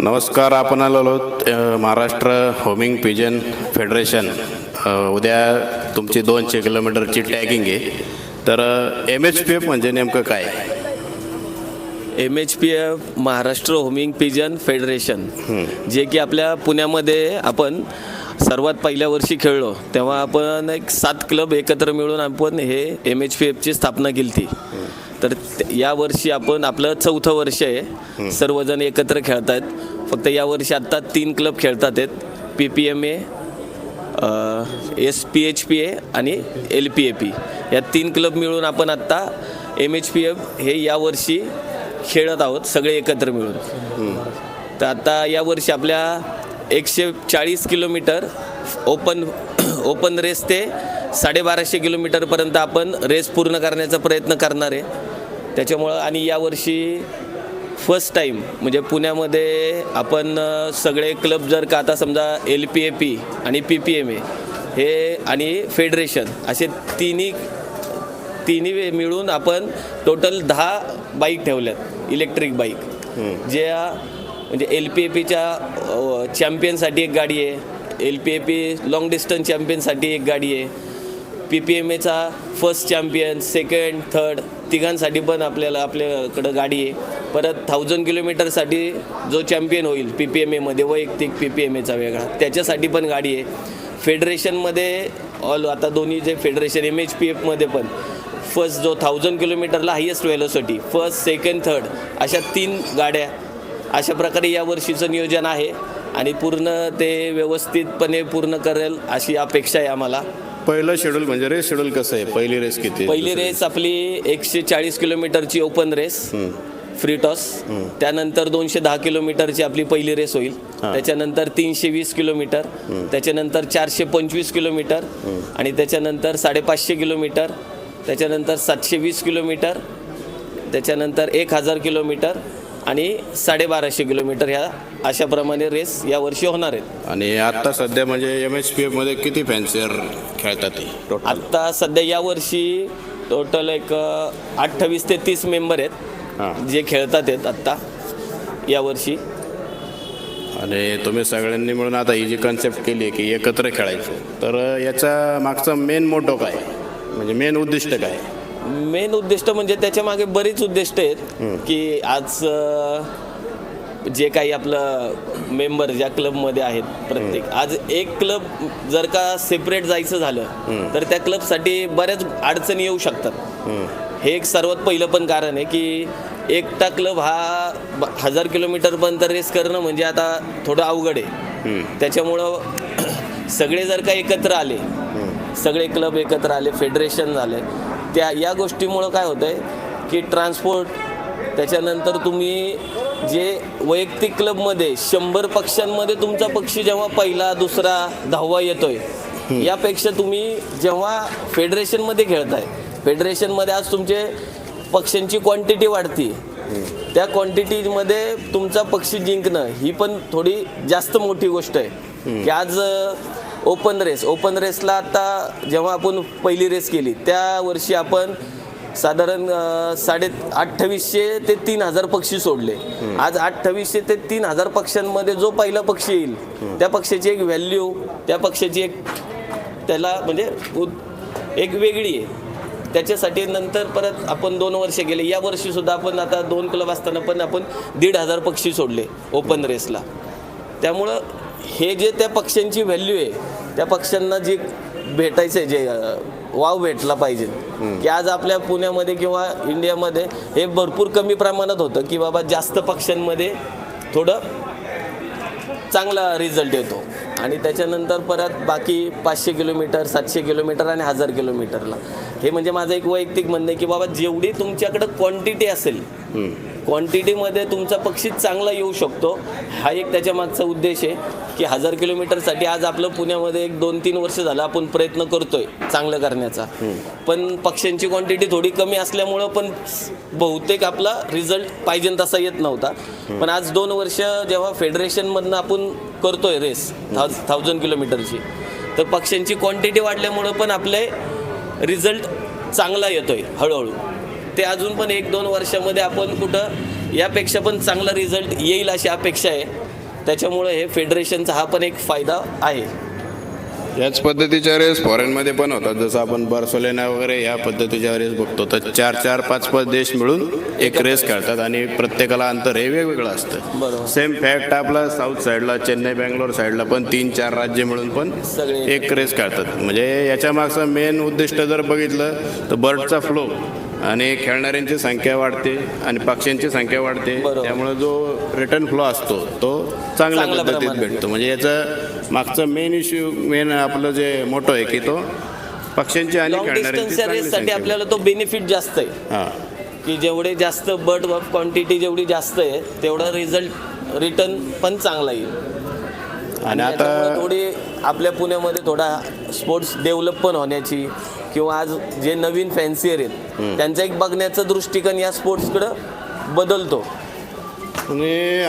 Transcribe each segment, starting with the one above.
नमस्कार. आपण आलो आहोत महाराष्ट्र होमिंग पिजन फेडरेशन. उद्या तुमची 200 किलोमीटरची टॅगिंग आहे. तर MHPF म्हणजे नेमकं काय? MHPF Maharashtra homing pigeon federation, जे की आपल्या पुण्यामध्ये आपण सर्वात पहिल्या वर्षी खेळलो तेव्हा आपण एक 7 क्लब एकत्र मिळून आपण हे MHPFची स्थापना केली होती. तर या वर्षी आपण आपलं 4थं वर्ष आहे. सर्वजण एकत्र खेळत आहेत. फक्त या वर्षी आत्ता 3 क्लब खेळतात आहेत, PPMA, SPHPA आणि LPAP. या 3 क्लब मिळून आपण आत्ता MHPF हे यावर्षी खेळत आहोत सगळे एकत्र मिळून. तर आता यावर्षी आपल्या 140 किलोमीटर ओपन रेस ते 1250 किलोमीटरपर्यंत आपण रेस पूर्ण करण्याचा प्रयत्न करणार आहे. त्याच्यामुळं आणि यावर्षी फर्स्ट टाईम म्हणजे पुण्यामध्ये आपण सगळे क्लब जर का आता समजा LPAP आणि PPMA हे आणि फेडरेशन असे तिन्ही मिळून आपण टोटल 10 बाईक ठेवल्यात, इलेक्ट्रिक बाईक. ज्या म्हणजे LPAPच्या चॅम्पियनसाठी एक गाडी आहे, LPAP लॉंग डिस्टन्स चॅम्पियनसाठी एक गाडी आहे, PPMAचा फर्स्ट चॅम्पियन, सेकंड, थर्ड तिघांसाठी पण आपल्याकडं गाडी आहे. परत 1000 किलोमीटरसाठी जो चॅम्पियन होईल PPMAमध्ये वैयक्तिक, PPMAचा वेगळा, त्याच्यासाठी पण गाडी आहे. फेडरेशनमध्ये आता दोन्ही जे फेडरेशन MHPFमध्ये पण फर्स्ट जो 1000 किलोमीटरला highest velocity, first, second, third अशा 3 गाड्या अशा प्रकारे यावर्षीचं नियोजन आहे आणि पूर्ण ते व्यवस्थितपणे पूर्ण करेल अशी अपेक्षा आहे आम्हाला. पहिलं शेड्यूल म्हणजे रेस शेड्यूल कसं आहे? पहिली रेस किती? पहिली रेस आपली 140 किलोमीटरची ओपन रेस फ्री टॉस. त्यानंतर 210 किलोमीटरची आपली पहिली रेस होईल. त्याच्यानंतर 320 किलोमीटर, त्याच्यानंतर 425 किलोमीटर आणि त्याच्यानंतर 550 किलोमीटर, त्याच्यानंतर 720 किलोमीटर, त्याच्यानंतर 1000 किलोमीटर आणि 1250 किलोमीटर ह्या अशाप्रमाणे रेस यावर्षी होणार आहेत. आणि आता सध्या म्हणजे MHPFमध्ये किती फॅन्सीयर खेळतात ते टोटल? आत्ता सध्या यावर्षी टोटल एक 28 ते 30 मेंबर आहेत जे खेळतात आहेत आत्ता यावर्षी. आणि तुम्ही सगळ्यांनी मिळून आता ही जी कन्सेप्ट केली आहे की एकत्र खेळायचं, तर याचा मागचा मेन मोटो काय म्हणजे मेन उद्दिष्ट काय? मेन उद्दिष्ट म्हणजे त्याच्या मागे बरीच उद्दिष्ट आहेत की आज जे काही आपलं मेंबर ज्या क्लबमध्ये आहेत प्रत्येक, आज एक क्लब जर का सेपरेट जायचं झालं तर त्या क्लबसाठी बऱ्याच अडचणी येऊ शकतात. हे एक सर्वात पहिलं पण कारण आहे की एकटा क्लब हा 1000 किलोमीटरपर्यंत रेस करणं म्हणजे आता थोडं अवघड आहे. त्याच्यामुळं सगळे जर का एकत्र आले, सगळे क्लब एकत्र आले, फेडरेशन झाले, या गोष्टीमुळं काय होतं आहे की ट्रान्सपोर्ट, त्याच्यानंतर तुम्ही जे वैयक्तिक क्लबमध्ये 100 पक्षांमध्ये तुमचा पक्षी जेव्हा पहिला, दुसरा, 10वा येतोय, यापेक्षा तुम्ही जेव्हा फेडरेशनमध्ये खेळताय, फेडरेशनमध्ये आज तुमचे पक्ष्यांची क्वांटिटी वाढती, त्या क्वांटिटीमध्ये तुमचा पक्षी जिंकणं ही पण थोडी जास्त मोठी गोष्ट आहे. की आज ओपन रेसला आता जेव्हा आपण पहिली रेस केली त्या वर्षी आपण साधारण 2800 ते 3000 पक्षी सोडले. आज 2800 ते 3000 पक्ष्यांमध्ये जो पहिला पक्षी येईल त्या पक्षाची एक व्हॅल्यू, त्या पक्षाची एक त्याला म्हणजे एक वेगळी आहे. त्याच्यासाठी नंतर परत आपण 2 वर्ष गेले. या वर्षीसुद्धा आपण आता 2 क्लब असताना पण आपण 1500 पक्षी सोडले ओपन रेसला. त्यामुळं हे जे त्या पक्ष्यांची व्हॅल्यू आहे, त्या पक्ष्यांना जे भेटायचं आहे, जे वाव भेटला पाहिजे की आज आपल्या पुण्यामध्ये किंवा इंडियामध्ये हे भरपूर कमी प्रमाणात होतं की बाबा जास्त पक्ष्यांमध्ये थोडं चांगला रिझल्ट येतो. आणि त्याच्यानंतर परत बाकी 500 किलोमीटर, 700 किलोमीटर आणि 1000 किलोमीटरला हे म्हणजे माझं एक वैयक्तिक म्हणणं आहे की बाबा जेवढी तुमच्याकडं क्वांटिटी असेल, क्वांटिटीमध्ये तुमचा पक्षी चांगला येऊ शकतो. हा एक त्याच्या मागचा उद्देश आहे की 1000 किलोमीटरसाठी आज आपलं पुण्यामध्ये एक 2-3 वर्ष झालं आपण प्रयत्न करतोय चांगलं करण्याचा. पण पक्ष्यांची क्वांटिटी थोडी कमी असल्यामुळं पण बहुतेक आपला रिझल्ट पाहिजे तसा येत नव्हता. पण आज 2 वर्ष जेव्हा फेडरेशनमधनं आपण करतोय रेस 1000 किलोमीटरची, तर पक्ष्यांची क्वांटिटी वाढल्यामुळं पण आपले रिझल्ट चांगला येतोय हळूहळू. ते अजून पण 1-2 वर्षामध्ये आपण कुठं यापेक्षा पण चांगला रिझल्ट येईल अशी अपेक्षा आहे. त्याच्यामुळे हे फेडरेशनचा हा पण एक फायदा आहे. याच पद्धतीच्या रेस फॉरेनमध्ये पण होतात, जसं आपण बार्सिलोना वगैरे ह्या पद्धतीच्या रेस बघतो, तर 4-4, 5-5 देश मिळून एक रेस खेळतात आणि प्रत्येकाला अंतर हे वेगवेगळं असतं. बरोबर. सेम फॅक्ट आपला साऊथ साईडला चेन्नई बँगलोर साईडला पण 3-4 राज्य मिळून पण सगळे एक रेस खेळतात. म्हणजे याच्या मागचं मेन उद्दिष्ट जर बघितलं तर बर्डचा फ्लो आणि खेळणाऱ्यांची संख्या वाढते आणि पक्ष्यांची संख्या वाढते. बरोबर. त्यामुळे जो रिटर्न फ्लो असतो तो चांगल्या चांगल्या पद्धतीत प्रमाणात भेटतो. म्हणजे याचं मागचं मेन आपलं जे मोठं आहे की तो पक्ष्यांची आणि लॉंग खेळणाऱ्यांची डिस्टन्सच्या चांगली रेससाठी संख्या. आपल्याला तो बेनिफिट जास्त आहे हां की जेवढे जास्त बर्ड ऑफ क्वांटिटी जेवढी जास्त आहे तेवढा रिझल्ट रिटर्न पण चांगला येईल. आणि याच्यामुळे आता थोडी आपल्या पुण्यामध्ये थोडा स्पोर्ट्स डेव्हलप पण होण्याची किंवा आज जे नवीन फॅन्सियर आहेत त्यांचा एक बघण्याचा दृष्टिकोन या स्पोर्ट्सकडं बदलतो. आणि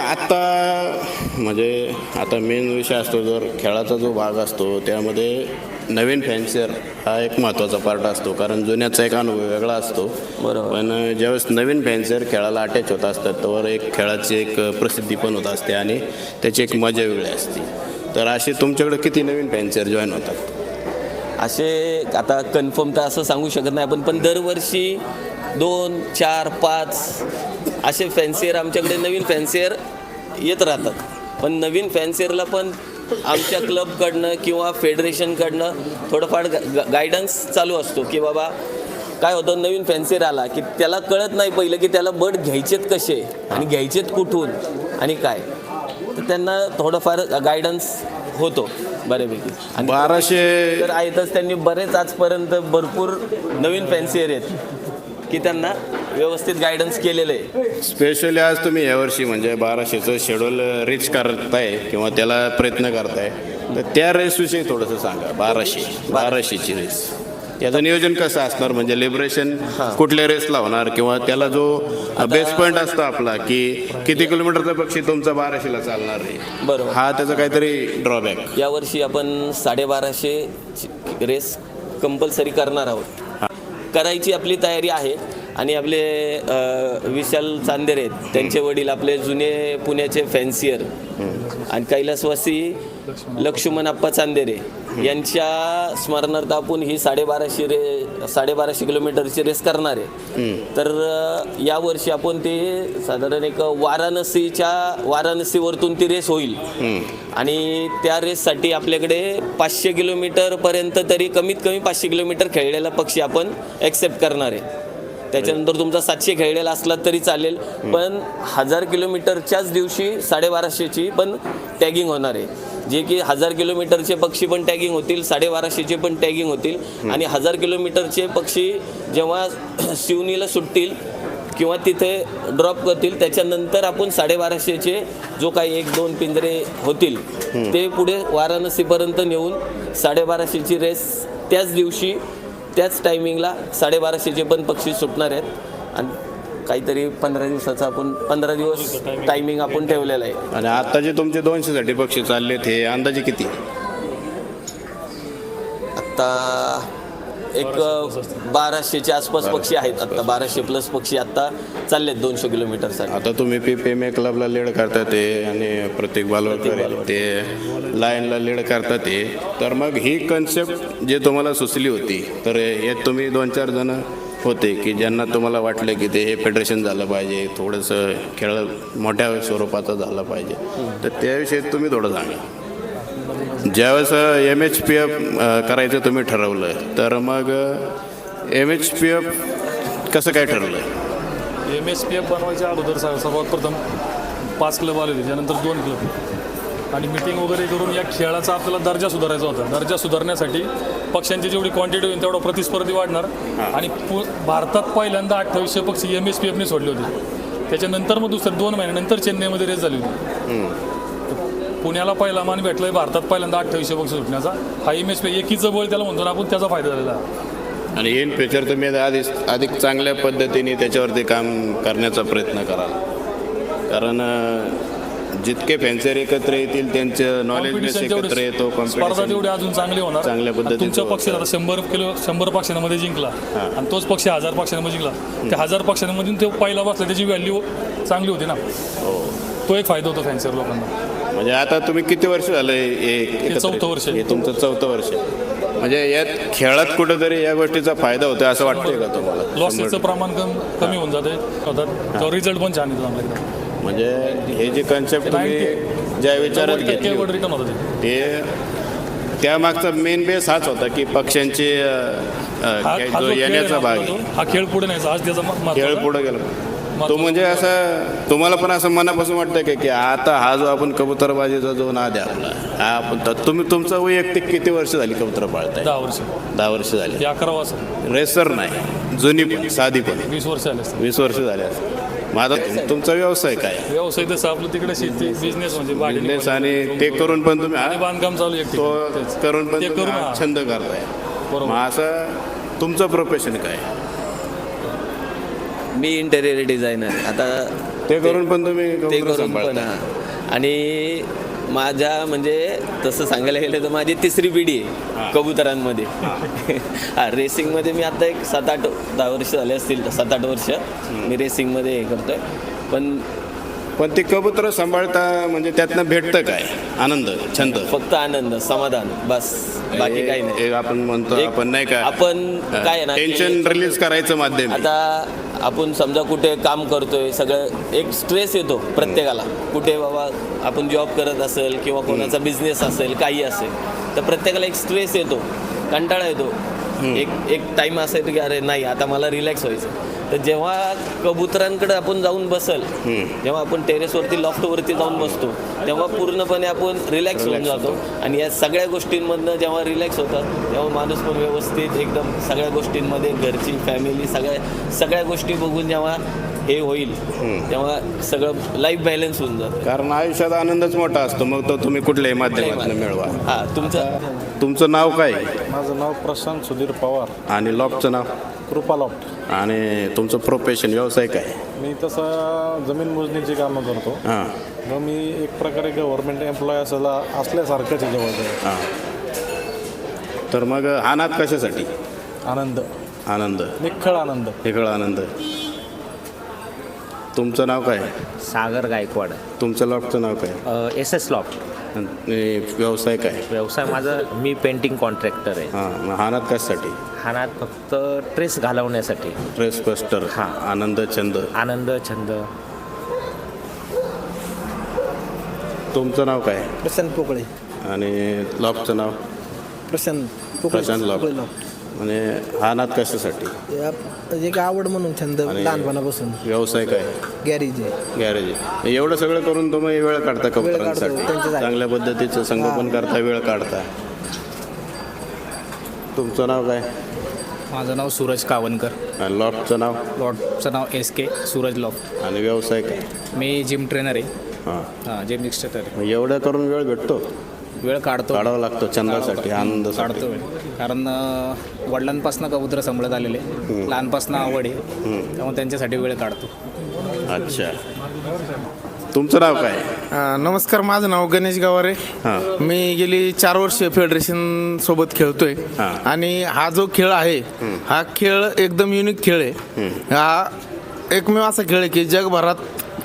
आता मेन विषय असतो, जर खेळाचा जो भाग असतो त्यामध्ये नवीन फॅन्सियर हा एक महत्त्वाचा पार्ट असतो, कारण जुन्याचा एक अनुभव वेगळा असतो. बरोबर. पण ज्यावेळेस नवीन फॅन्सियर खेळाला अटॅच होत असतात त्यावर एक खेळाची एक प्रसिद्धी पण होत असते आणि त्याची एक मजा वेगळी असते. तर असे तुमच्याकडे किती नवीन फॅन्सियर जॉईन होतात? असे आता कन्फर्म तर असं सांगू शकत नाही आपण, पण दरवर्षी 2, 4, 5 असे फॅन्सियर आमच्याकडे नवीन फॅन्सियर येत राहतात. पण नवीन फॅन्सियरला पण आमच्या क्लबकडनं किंवा फेडरेशनकडनं थोडंफार गायडन्स चालू असतो की बाबा काय होतं, नवीन फॅन्सियर आला की त्याला कळत नाही पहिलं की त्याला बर्ड घ्यायचेत कसे आणि घ्यायचेत कुठून आणि काय, तर त्यांना थोडंफार गायडन्स होतो बऱ्यापैकी. आणि 1200 तर आहेतच, त्यांनी बरेच आजपर्यंत भरपूर नवीन फॅन्सियर आहेत की त्यांना व्यवस्थित गायडन्स केलेलं आहे. स्पेशली आज तुम्ही यावर्षी म्हणजे 1200चं शेड्यूल रीच करताय किंवा त्याला प्रयत्न करताय, तर त्या रेसविषयी थोडंसं सांगा. 1200ची रेस याचं नियोजन कसं असणार? म्हणजे लिबरेशन कुठल्या रेसला होणार किंवा त्याला जो बेस पॉईंट असतो आपला की किती किलोमीटरचा पक्षी तुमचा 1200ला चालणार आहे, बरोबर. हा त्याचा काहीतरी ड्रॉबॅक. यावर्षी आपण 1250 रेस कंपल्सरी करणार आहोत. करायची आपली तयारी आहे. आणि आपले विशाल चांदेर आहेत, त्यांचे वडील आपले जुने पुण्याचे फॅन्सियर आणि कैलासवासी लक्ष्मण आप्पा चांदेरे यांच्या स्मरणार्थ आपण ही 1250 किलोमीटरची रेस करणार आहे. तर यावर्षी आपण ते साधारण एक वाराणसीवरतून ती रेस होईल आणि त्या रेससाठी आपल्याकडे 500 किलोमीटरपर्यंत तरी कमीत कमी 500 किलोमीटर खेळलेला पक्षी आपण ॲक्सेप्ट करणार आहे. त्याच्यानंतर तुमचा 700 खेळलेला असला तरी चालेल, पण 1000 किलोमीटरच्याच दिवशी 1250ची पण टॅगिंग होणार आहे. जे की 1000 किलोमीटरचे पक्षी पण टॅगिंग होतील, 1250चे पण टॅगिंग होतील आणि 1000 किलोमीटरचे पक्षी जेव्हा शिवनीला सुटतील किंवा तिथे ड्रॉप करतील त्याच्यानंतर आपण 1250चे जो काही 1-2 पिंजरे होतील ते पुढे वाराणसीपर्यंत नेऊन 1250ची रेस त्याच दिवशी त्याच टायमिंगला 1250चे पण पक्षी सुटणार आहेत आणि काहीतरी 15 दिवसाचा आपण 15 दिवस टायमिंग आपण ठेवलेला आहे. आणि आता जे तुमचे 200साठी पक्षी चालले ते अंदाजे किती? आत्ता एक 1200च्या आसपास पक्षी आहेत. आत्ता 1200 प्लस पक्षी आत्ता चाललेत 200 किलोमीटरसाठी. आता तुम्ही PPMA क्लबला लीड करता ते आणि प्रत्येक बालवकर ते लायनला लीड करता ते, तर मग ही कन्सेप्ट जे तुम्हाला सुचली होती, तर यात तुम्ही 2-4 जण होते की ज्यांना तुम्हाला वाटलं की ते हे फेडरेशन झालं पाहिजे, थोडंसं खेळ मोठ्या स्वरूपाचं झालं पाहिजे, तर त्याविषयी तुम्ही थोडं सांगा. ज्यावेळेस MHPF करायचं तुम्ही ठरवलं, तर मग MHPF कसं काय ठरलं? MHPF बनवायच्या अगोदर सर्वात प्रथम 5 क्लब आले होते, त्यानंतर 2 क्लब आणि मिटिंग वगैरे करून या खेळाचा आपल्याला दर्जा सुधारायचा होता. दर्जा सुधारण्यासाठी पक्ष्यांची जेवढी क्वांटिटी होईल तेवढा प्रतिस्पर्धी वाढणार आणि भारतात पहिल्यांदा 2800 पक्षी MHPFने सोडले होते. त्याच्यानंतर मग दुसऱ्या 2 महिन्यानंतर चेन्नईमध्ये रेस झाली होती. पुण्याला पहिला मान भेटलाय भारतात पहिल्यांदा 2800 पक्षी सुटण्याचा. हा MHPF एकीचं बळ त्याला म्हणतो ना आपण, त्याचा फायदा झालेला आहे. आणि इन फ्युचर तुम्ही अधिक चांगल्या पद्धतीने त्याच्यावरती काम करण्याचा प्रयत्न कराल, कारण जितके फॅन्सर एकत्र येतील त्यांचं नॉलेज बेस एकत्र येतो, स्पर्धा कॉम्पिटिशन तेवढी अजून चांगली होणार. चांगल्या पद्धतीने तुमच्या होतं. पक्षाला 100 पक्षांमध्ये जिंकला आणि तोच पक्ष 1000 पक्षांमध्ये जिंकला, त्या 1000 पक्षांमधून तो पहिला बसला, त्याची व्हॅल्यू चांगली होती ना. तो एक फायदा होतो फॅन्सर लोकांना. म्हणजे आता तुम्ही किती वर्ष झालं हे 4थं वर्ष. हे तुमचं 4थं वर्ष. म्हणजे यात खेळात कुठेतरी या गोष्टीचा फायदा होतो असं वाटतंय का तुम्हाला? लॉसेसचं प्रमाण कमी होऊन जाते होतात, रिझल्ट पण छान येतो आपल्याकडे. म्हणजे हे जे कन्सेप्ट तुम्ही ज्या विचारात घेतली रिटर्न होतं ते त्यामागचा मेन बेस हाच होता की पक्षांचे हा जो जो खेळ येण्याचा आहे भाग ना, आहे, हा खेळ पुढे न्यायचा, आज त्याचा खेळ महत्त्वाचा. पुढे गेला तो म्हणजे असं तुम्हाला पण असं मनापासून वाटतं की आता हा जो आपण कबुतरबाजीचा जो नाद आहे आपला, हा आपण तुम्ही तुमचं वैयक्तिक किती वर्ष झाली कबुतर पाळताय? 10 वर्ष. 10 वर्ष झाली. हे 11 वर्ष. रेसर नाही, जुनी पण साधी पण 20 वर्ष आले असतील. 20 वर्ष झाले असतील. माझा तुमचा व्यवसाय काय? व्यवसाय तसं आपलं तिकडे शेती बिझनेस म्हणजे बिझनेस आणि ते करून पण तुम्ही आणि बांधकाम चालू आहे तो तेच. करून पण ते तुम्ही करून हा हा. छंद करताय. बरोबर. मग असं तुमचं प्रोफेशन काय? मी इंटेरियर डिझायनर. आता ते करून पण तुम्ही ते कबुतरं करून पण सांभाळताय. आणि माझ्या म्हणजे तसं सांगायला गेलं तर माझी 3री पिढी आहे कबुतरांमध्ये. हा, रेसिंगमध्ये मी आता एक 7-8-10 वर्ष झाले असतील, 7-8 वर्ष मी रेसिंगमध्ये हे करतोय. पण ते कबुतर सांभाळता म्हणजे त्यातनं भेटतं काय? आनंद, छंद, फक्त आनंद, समाधान, बस, बाकी काही नाही. एक आपण म्हणतो एक आपण नाही का आपण काय आहे ना, टेन्शन रिलीज करायचं माध्यम आहे. आता आपण समजा कुठे काम करतोय, सगळं एक स्ट्रेस येतो प्रत्येकाला. कुठे बाबा आपण जॉब करत असेल किंवा कोणाचा बिझनेस असेल, काही असेल, तर प्रत्येकाला एक स्ट्रेस येतो, कंटाळा येतो. एक टाईम असा येतो की अरे नाही, आता मला रिलॅक्स व्हायचं. तर जेव्हा कबुतरांकडे आपण जाऊन बसल, जेव्हा आपण टेरेसवरती लॉफ्टवरती जाऊन बसतो, तेव्हा पूर्णपणे आपण रिलॅक्स होऊन जातो. आणि या सगळ्या गोष्टींमधनं जेव्हा रिलॅक्स होतात, तेव्हा माणूस पण व्यवस्थित एकदम सगळ्या गोष्टींमध्ये घरची फॅमिली सगळ्या गोष्टी बघून जेव्हा हे होईल, तेव्हा सगळं लाईफ बॅलन्स होऊन जातं. कारण आयुष्यात आनंदच मोठा असतो, मग तो तुम्ही कुठल्याही माध्यमातून मिळवा. हा, तुमचं नाव काय? माझं नाव प्रशांत सुधीर पवार. आणि लॉफ्टचं नाव? कृपा लॉफ्ट. आणि तुमचं प्रोफेशन, व्यवसाय काय? मी तसं जमीन मोजणीची कामं करतो. हां मग मी एक प्रकारे गव्हर्नमेंट एम्प्लॉय असल्यासारखंच आहे जवळजवळ. हां. तर मग हा नाद कशासाठी? आनंद, आनंद, निखळ आनंद. वेगळा आनंद. तुमचं नाव काय? सागर गायकवाड. तुमचं लॉफ्टचं नाव काय? SS loft. आणि व्यवसाय काय? व्यवसाय माझं, मी पेंटिंग कॉन्ट्रॅक्टर आहे. हां. मग हा नाद कशासाठी? हा नाद फक्त ट्रेस घालवण्यासाठी. Trace buster. हां. आनंद, छंद. आनंद, छंद. तुमचं नाव काय? प्रशांत पोकळे. आणि लॉफ्टचं नाव? प्रशांत पोकळे. प्रशांत लॉफ्ट. पोकळे लॉफ्ट. म्हणजे हा नाद कशासाठी? एक आवड म्हणून छंद आणि लहानपणापासून. व्यवसाय काय? गॅरेज आहे. गॅरेज. एवढं सगळं करून तुम्ही वेळ काढता कबुतरांसाठी, त्यांच्यासाठी. चांगल्या पद्धतीचं संगोपन करता, वेळ काढता. तुमचं नाव काय? माझं नाव सूरज कावनकर. आणि लॉफ्टचं नाव? लॉटचं नाव SK सूरज लॉफ्ट. आणि व्यवसाय काय? मी जिम ट्रेनर आहे. हां. जिम इन्स्ट्रक्टर आहे. मग एवढं करून वेळ भेटतो? वेळ काढतो. काढावा लागतो छंदासाठी, आनंदासाठी. काढतो वेळ. कारण वडिलांपासून कबूतर सांभाळत आलेले, लहानपासून आवड आहे, त्यामुळे त्यांच्यासाठी वेळ काढतो. अच्छा. तुमचं नाव काय? नमस्कार, माझं नाव गणेश गवारे. हां. मी गेली 4 वर्ष फेडरेशन सोबत खेळतोय. हां. आणि हा जो खेळ आहे, हा खेळ एकदम युनिक खेळ आहे. हा एकमेव असा खेळ आहे की जगभरात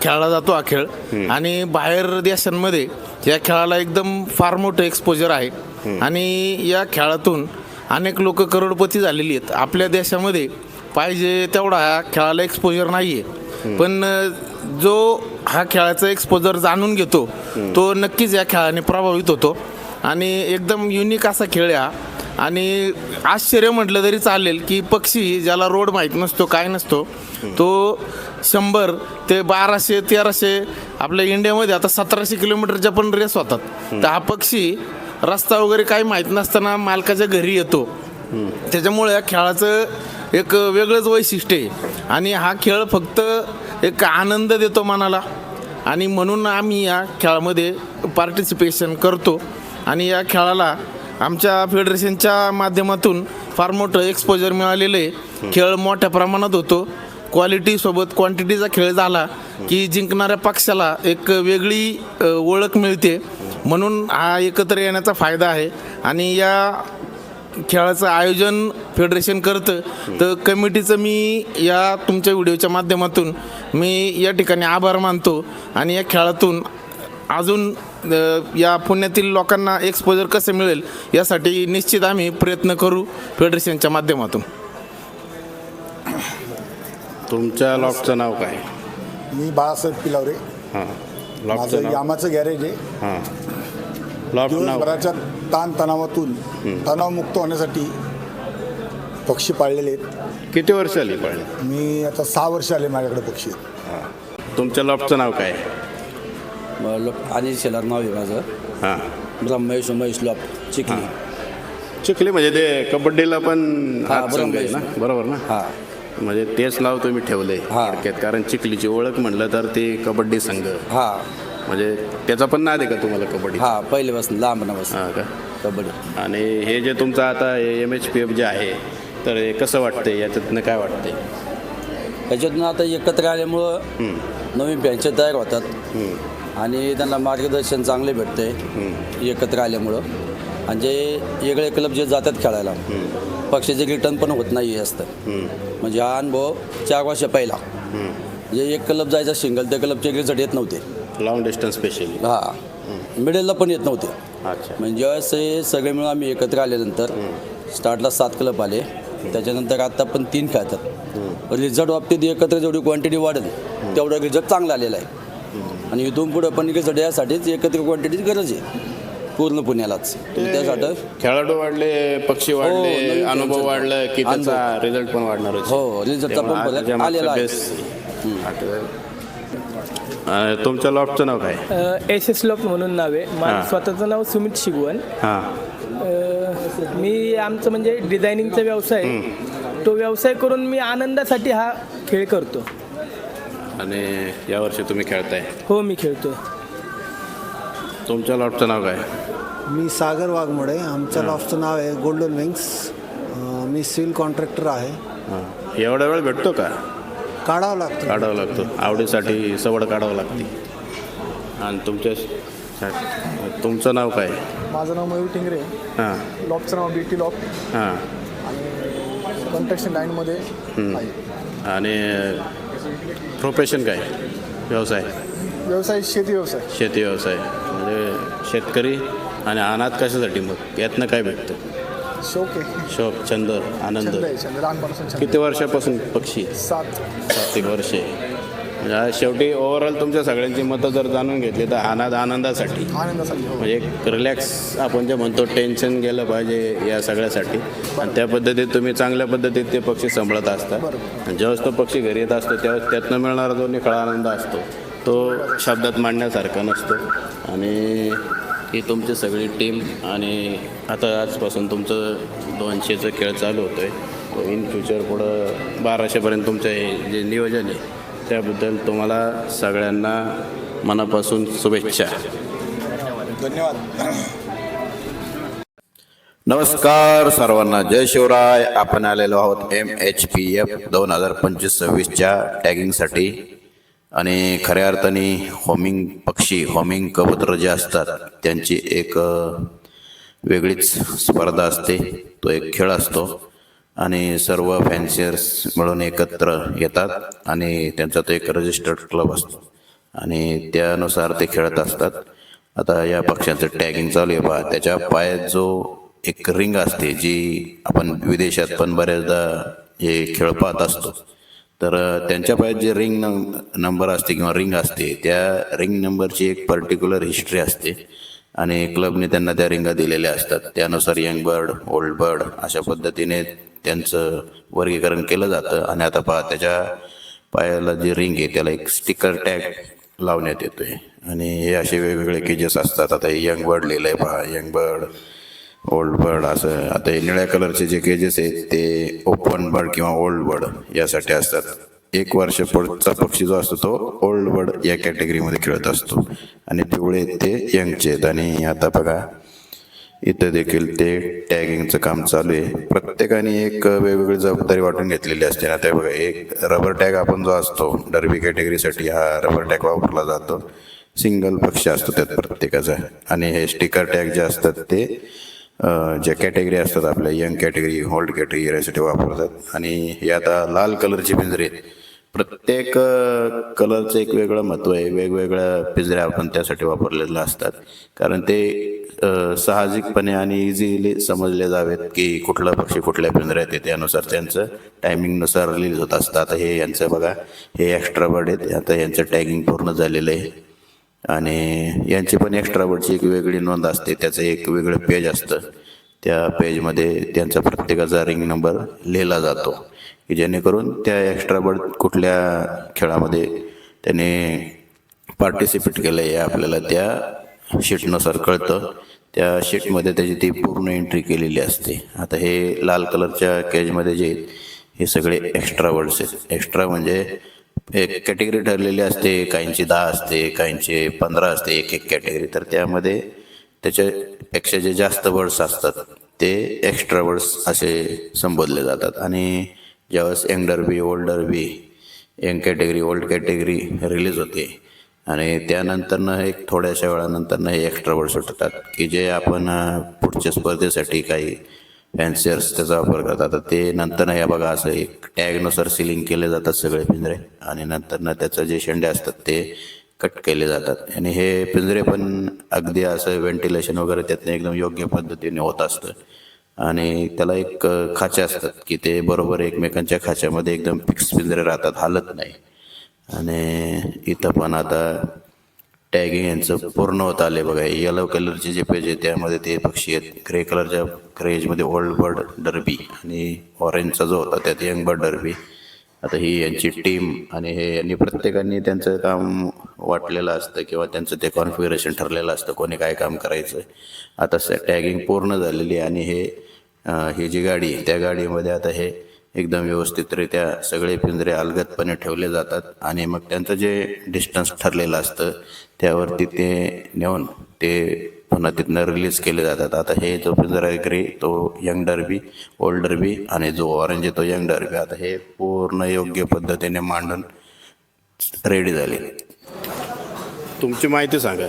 खेळला जातो हा खेळ. आणि बाहेर देशांमध्ये या खेळाला एकदम फार मोठं एक्सपोजर आहे. आणि या खेळातून अनेक लोक करोडपती झालेली आहेत. आपल्या देशामध्ये पाहिजे तेवढा ह्या खेळाला एक्सपोजर नाही आहे. पण जो हा खेळाचा एक्सपोजर जाणून घेतो, तो नक्कीच या खेळाने प्रभावित होतो. आणि एकदम युनिक असा खेळ आहे हा. आणि आश्चर्य म्हटलं तरी चालेल की पक्षी ज्याला रोड माहीत नसतो, काय नसतो, तो 100 ते 1200-1300, आपल्या इंडियामध्ये आता 1700 किलोमीटरच्या पण रेस होतात. तर हा पक्षी रस्ता वगैरे काही माहीत नसताना मालकाच्या घरी येतो. त्याच्यामुळे या खेळाचं एक वेगळंच वैशिष्ट्य आहे. आणि हा खेळ फक्त एक आनंद देतो मनाला. आणि म्हणून आम्ही या खेळामध्ये पार्टिसिपेशन करतो. आणि या खेळाला आमच्या फेडरेशनच्या माध्यमातून फार मोठं एक्सपोजर मिळालेलं आहे. खेळ मोठ्या प्रमाणात होतो. क्वालिटीसोबत क्वांटिटीचा खेळ झाला की जिंकणाऱ्या पक्षाला एक वेगळी ओळख मिळते. म्हणून हा एकत्र येण्याचा फायदा आहे. आणि या खेळाचं आयोजन फेडरेशन करतं, तर कमिटीचं मी या तुमच्या व्हिडिओच्या माध्यमातून मी या ठिकाणी आभार मानतो. आणि या खेळातून अजून या पुण्यातील लोकांना एक्सपोजर कसं मिळेल यासाठी निश्चित आम्ही प्रयत्न करू फेडरेशनच्या माध्यमातून. तुमच्या लॉकचं नाव काय? मी बाळासाहेब पिलावरे. हां, लॉकचं माझं नाव? यामाचं गॅरेज आहे. हां, लॉक नाव? दिवसभराच्या ताणतणावातून तणावमुक्त होण्यासाठी पक्षी पाळलेले आहेत. किती वर्ष आली पण? मी आता 6 वर्ष आले माझ्याकडे पक्षी. तुमच्या लॉकचं नाव काय? अनिल शेलार नाव आहे माझं. हां, ब्रह्मेश उमेश लॉप चिखली. चिखली म्हणजे ते कबड्डीला पण हात संघ आहे ना, ब्रह्मेश. बरोबर ना? हां म्हणजे तेच नाव तुम्ही ठेवलंय हां. थोडक्यात, कारण चिखलीची ओळख म्हणलं तर ते कबड्डी संघ, हां म्हणजे त्याचा पण नाद आहे का तुम्हाला कबड्डी? हां पहिल्यापासून लहानपणापासून हां का? कबड्डी. आणि हे जे तुमचं आता MHPF जे आहे, तर हे कसं वाटतंय, याच्यातनं काय वाटतंय? याच्यातून आता एकत्र आल्यामुळं नवीन बँच तयार होतात आणि त्यांना मार्गदर्शन चांगले भेटते एकत्र आल्यामुळं. आणि जे वेगळे क्लब जे जातात खेळायला पक्षाचे रिटर्न पण होत नाही जास्त. म्हणजे हा अनुभव 4 वर्ष पहिला. जे एक क्लब जायचा सिंगल, त्या क्लबचे रिझल्ट येत नव्हते. Long distance specially? हां मिडलला पण येत नव्हते. अच्छा. म्हणजे ज्यावेळेस हे सगळे मिळून आम्ही एकत्र आल्यानंतर स्टार्टला 7 क्लब आले, त्याच्यानंतर आता पण 3 खेळतात. रिझल्ट बाबतीत एकत्र जेवढी क्वांटिटी वाढेल तेवढा रिझल्ट चांगला आलेला आहे. आणि इथून पुढं पण रिझल्ट यासाठीच एकत्र क्वांटिटीची गरज आहे पूर्ण पुण्यालाच. त्यासाठी खेळाडू वाढले, पक्षी वाढले, नवीन अनुभव खेळाडू. वाढलं की त्याचा रिझल्ट पण वाढणारच. हो, रिझल्टचा पण फरक आलेला आहे. तुमच्या लॉटचं नाव काय? SS लॉफ्ट म्हणून नाव आहे हां. माझं. स्वतःचं नाव सुमित शिगवण. हां, मी आमचं म्हणजे डिझायनिंगचा व्यवसाय आहे. तो व्यवसाय करून मी आनंदासाठी हा खेळ करतो. आणि यावर्षी तुम्ही खेळताय? हो मी खेळतो. तुमच्या लॉटचं नाव काय? मी सागर वाघमोडे. आमच्या लॉफ्टचं नाव आहे गोल्डन विंग्स. मी सिव्हिल कॉन्ट्रॅक्टर आहे. हां, एवढा वेळ भेटतो का? काढावं लागतं. काढावं लागतो, आवडीसाठी सवड काढावं लागते. आणि तुमचं नाव काय? माझं नाव मयूर टिंगरे. हां, लॉफ्टचं नाव BT लॉफ्ट. हां. आणि कन्स्ट्रक्शन लाईनमध्ये आहे. आणि प्रोफेशन काय? व्यवसाय? शेती व्यवसाय. शेती व्यवसाय म्हणजे शेतकरी. आणि अनाथ कशासाठी मग? यातनं काय भेटतं? शौक आहे. शौक, छंद, आनंद. छंद लहानपणापासून छंद. किती वर्षापासून पक्षी? 7 वर्षे. म्हणजे आज शेवटी ओव्हरऑल तुमच्या सगळ्यांची मतं जर जाणून घेतली तर आनंदासाठी, आनंदासाठी. हो. म्हणजे एक रिलॅक्स आपण जे म्हणतो, टेन्शन गेलं पाहिजे या सगळ्यासाठी. आणि त्या पद्धतीत तुम्ही चांगल्या पद्धतीत ते पक्षी सांभाळत असतात. आणि जेव्हाच तो पक्षी घरी येत असतो तेव्हा त्यातनं मिळणारा जो निखळा आनंद असतो तो शब्दात मांडण्यासारखा नसतो. आणि ही तुमची सगळी टीम. आणि आता आजपासून तुमचं 200चं खेळ चालू होतो आहे. इन फ्युचर पुढं 1200पर्यंत तुमचं हे जे नियोजन आहे त्याबद्दल तुम्हाला सगळ्यांना मनापासून शुभेच्छा. धन्यवाद. नमस्कार सर्वांना, जय शिवराय. आपण आलेलो आहोत MHPF 2025-26च्या टॅगिंगसाठी. आणि खऱ्या अर्थाने होमिंग कबूतर जे असतात त्यांची एक वेगळीच स्पर्धा असते. तो एक खेळ असतो आणि सर्व फॅन्सियर्स मिळून एकत्र येतात आणि त्यांचा तो एक रजिस्टर्ड क्लब असतो आणि त्यानुसार ते खेळत असतात. आता या पक्ष्यांचं टॅगिंग चालू आहे पहा. त्याच्या पायात जो एक रिंग असते, जी आपण विदेशात पण बऱ्याचदा हे खेळ पाहत असतो, तर त्यांच्या पायात जे रिंग नंबर असते किंवा रिंग असते, त्या रिंग नंबरची एक पर्टिक्युलर हिस्ट्री असते आणि क्लबने त्यांना त्या रिंगा दिलेल्या असतात. त्यानुसार यंग बर्ड, ओल्ड बर्ड अशा पद्धतीने त्यांचं वर्गीकरण केलं जातं. आणि आता पहा, त्याच्या पायाला जे रिंग आहे त्याला एक स्टिकर टॅग लावण्यात येतो आहे आणि हे असे वेगवेगळे केजेस असतात. आता हे यंग बर्ड लिहिलं आहे पहा, यंग बर्ड, ओल्ड बर्ड असं. आता हे निळ्या कलरचे जे केजेस आहेत ते ओपन बर्ड किंवा ओल्ड बर्ड यासाठी असतात. 1 वर्ष पुढचा पक्षी जो असतो तो ओल्ड बर्ड या कॅटेगरीमध्ये खेळत असतो आणि पिवळे ते यंगचे आहेत. आणि आता बघा, इथं देखील ते टॅगिंगचं काम चालू आहे. प्रत्येकाने एक वेगवेगळी जबाबदारी वाटून घेतलेली असते ना. ते बघा, एक रबर टॅग आपण जो असतो डर्बी कॅटेगरीसाठी हा रबर टॅग वापरला जातो. सिंगल पक्ष असतो त्यात प्रत्येकाचा. आणि हे स्टिकर टॅग जे असतात ते ज्या कॅटेगरी असतात आपल्या यंग कॅटेगरी, ओल्ड कॅटेगरी यासाठी वापरतात. आणि हे आता लाल कलरचे पिंजरे आहेत. प्रत्येक कलरचं एक वेगळं महत्त्व आहे. वेगवेगळ्या पिंजऱ्या आपण त्यासाठी वापरलेल्या असतात, कारण ते साहजिकपणे आणि इझिली समजले जावेत की कुठला पक्षी कुठल्या पिंजऱ्यात आहे. त्यानुसार त्यांचं टायमिंगनुसार रिलीज होत असतं. आता हे यांचं बघा, हे एक्स्ट्रा बर्ड आहेत. आता यांचं टॅगिंग पूर्ण झालेलं आहे आणि यांची पण एक्स्ट्रा बर्डची एक वेगळी नोंद असते. त्याचं एक वेगळं पेज असतं. त्या पेजमध्ये त्यांचा प्रत्येकाचा रिंग नंबर लिहिला जातो की जेणेकरून त्या एक्स्ट्रा बर्ड कुठल्या खेळामध्ये त्याने पार्टिसिपेट केलं आहे आपल्याला त्या शीटनुसार कळतं. त्या शीटमध्ये त्याची ती पूर्ण एंट्री केलेली असते. आता हे लाल कलरच्या केजमध्ये जे आहेत हे सगळे एक्स्ट्रा बर्ड्स आहेत. एक्स्ट्रा म्हणजे एक कॅटेगरी ठरलेली असते, काहींची 10 असते, काहींची 15 असते, एक कॅटेगरी. तर त्यामध्ये त्याच्यापेक्षा जे जास्त बर्ड्स असतात ते एक्स्ट्रा बर्ड्स असे संबोधले जातात. आणि ज्यावेळेस young derby, old derby, young category, old category release होते आणि त्यानंतरनं एक थोड्याशा वेळानंतरनं हे एक्स्ट्रा बर्ड सुटतात की जे आपण पुढच्या स्पर्धेसाठी काही फॅन्सियर्स त्याचा वापर करतात. तर ते नंतर या बघा असं एक टॅगनुसार सिलिंग केले जातात सगळे पिंजरे आणि नंतरनं त्याचं जे शेंडे असतात ते कट केले जातात. आणि हे पिंजरे पण अगदी असं व्हेंटिलेशन वगैरे त्यातनं एकदम योग्य पद्धतीने होत असतं. आणि त्याला एक खाचे असतात की ते बरोबर एकमेकांच्या खाच्यामध्ये एकदम फिक्स पिंजरे राहतात, हालत नाही. आणि इथं पण आता टॅगिंग यांचं पूर्ण होत आले बघा. येलो कलरचे जे पेज आहे त्यामध्ये ते पक्षी आहेत. ग्रे कलरच्या क्रेजमध्ये ओल्ड बर्ड डर्बी आणि ऑरेंजचा जो होता त्यात यंग बर्ड डर्बी. आता ही यांची टीम आणि हे यांनी प्रत्येकाने त्यांचं काम वाटलेलं असतं किंवा त्यांचं ते कॉन्फिगरेशन ठरलेलं असतं कोणी काय काम करायचं. आता टॅगिंग पूर्ण झालेली आहे आणि ही जी गाडी आहे त्या गाडीमध्ये आता हे एकदम व्यवस्थितरित्या सगळे पिंजरे अलगदपणे ठेवले जातात आणि मग त्यांचं जे डिस्टन्स ठरलेलं असतं त्यावरती ते नेऊन ते पुन्हा तिथनं रिलीज केले जातात. आता हे जो पिंजरा आहे ग्रे तो यंग डर्बी, ओल्ड डर्बी आणि जो ऑरेंज आहे तो यंग डर्बी. आता हे पूर्ण योग्य पद्धतीने मांडून रेडी झाले. तुमची माहिती सांगा.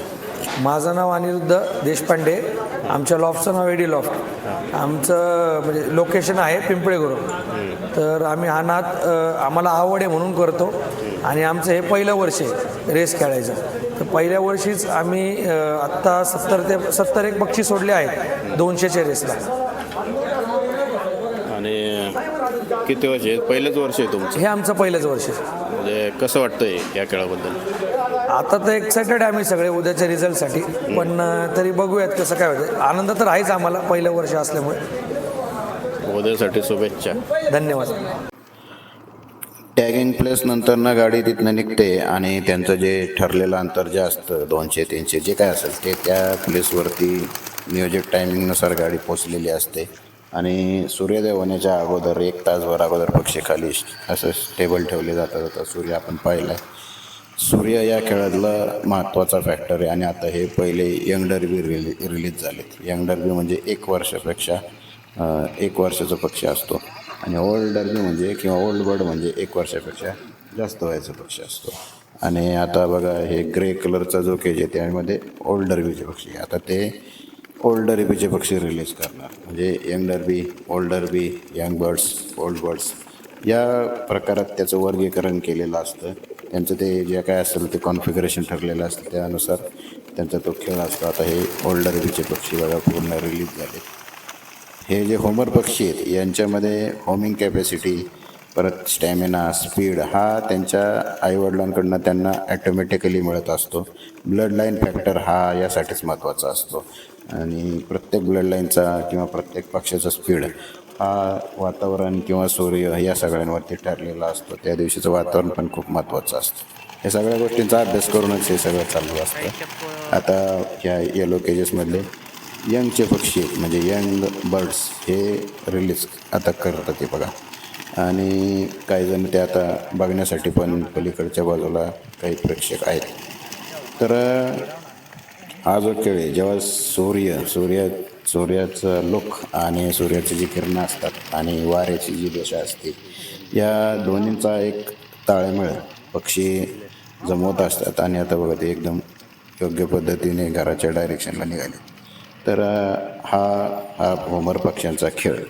माझं नाव अनिरुद्ध देशपांडे. आमच्या लॉफ्टचं नाव एडी लॉफ्ट. आमचं म्हणजे लोकेशन आहे पिंपळे गुरु. तर आम्ही हा नाद आम्हाला आवड आहे म्हणून करतो आणि आमचं हे पहिलं वर्ष आहे रेस खेळायचं. तर पहिल्या वर्षीच आम्ही आत्ता 70 एक पक्षी सोडले आहेत 200च्या रेसला. आणि किती वर्ष आहे? पहिलंच वर्ष आहे तुमचं? हे आमचं पहिलंच वर्ष आहे. म्हणजे कसं वाटतंय या खेळाबद्दल? आता तर एक्सायटेड आहे आम्ही सगळे उद्याच्या रिझल्टसाठी, पण तरी बघूयात कसं काय होतं. आनंद तर आहेच आम्हाला पहिलं वर्ष असल्यामुळे. उद्यासाठी शुभेच्छा. धन्यवाद. टॅगिंग प्लेस नंतरनं गाडी तिथनं निघते आणि त्यांचं जे ठरलेलं अंतर जे असतं 200-300 जे काय असेल ते त्या प्लेसवरती नियोजित टायमिंगनुसार गाडी पोचलेली असते. आणि सूर्योदय होण्याच्या अगोदर 1 तासभर अगोदर पक्षी खाली असं स्टेबल ठेवले जातात. आता सूर्य आपण पाहिला आहे. सूर्य या खेळातला महत्त्वाचा फॅक्टर आहे. आणि आता हे पहिले यंग डर्बी रिलीज झालेत. यंग डर्बी म्हणजे 1 वर्षापेक्षा 1 वर्षाचा पक्षी असतो आणि ओल्ड डर्बी म्हणजे किंवा ओल्ड बर्ड म्हणजे 1 वर्षापेक्षा जास्त वयाचा पक्षी असतो. आणि आता बघा हे ग्रे कलरचा जो केज आहे त्यामध्ये ओल्ड डर्बीचे पक्षी. आता ते ओल्ड डर्बीचे पक्षी रिलीज करणार म्हणजे young derby, old derby, young birds, old birds या प्रकारात त्याचं वर्गीकरण केलेलं असतं. त्यांचं ते जे काय असेल ते कॉन्फिगरेशन ठरलेलं असतं त्यानुसार त्यांचा तो खेळ असतो. आता हे ओल्ड डर्बीचे पक्षी बघा पूर्ण रिलीज झाले. हे जे होमर पक्षी आहेत यांच्यामध्ये होमिंग कॅपॅसिटी, परत स्टॅमिना, स्पीड हा त्यांच्या आईवडिलांकडनं त्यांना ॲटोमॅटिकली मिळत असतो. ब्लड लाईन फॅक्टर हा यासाठीच महत्त्वाचा असतो. आणि प्रत्येक ब्लड लाईनचा किंवा प्रत्येक पक्षाचा स्पीड हा वातावरण किंवा सूर्य या सगळ्यांवरती ठरलेला असतो. त्या दिवशीचं वातावरण पण खूप महत्त्वाचं असतं. या सगळ्या गोष्टींचा अभ्यास करूनच हे सगळं चालू असतं. आता ह्या येलो केजेसमधले यंगचे पक्षी म्हणजे यंग बर्ड्स हे रिलीज आता करतात ते बघा. आणि काही जण ते आता बघण्यासाठी पण पलीकडच्या बाजूला काही प्रेक्षक आहेत. तर हा जो खेळ आहे जेव्हा सूर्य सूर्याचं लुक आणि सूर्याची जी किरणं असतात आणि वाऱ्याची जी दिशा असते, या दोन्हींचा एक ताळमेळ पक्षी जमवत असतात. आणि आता बघा ते एकदम योग्य पद्धतीने घराच्या डायरेक्शनला निघाले. तर हा भ्रमर पक्ष्यांचा खेळ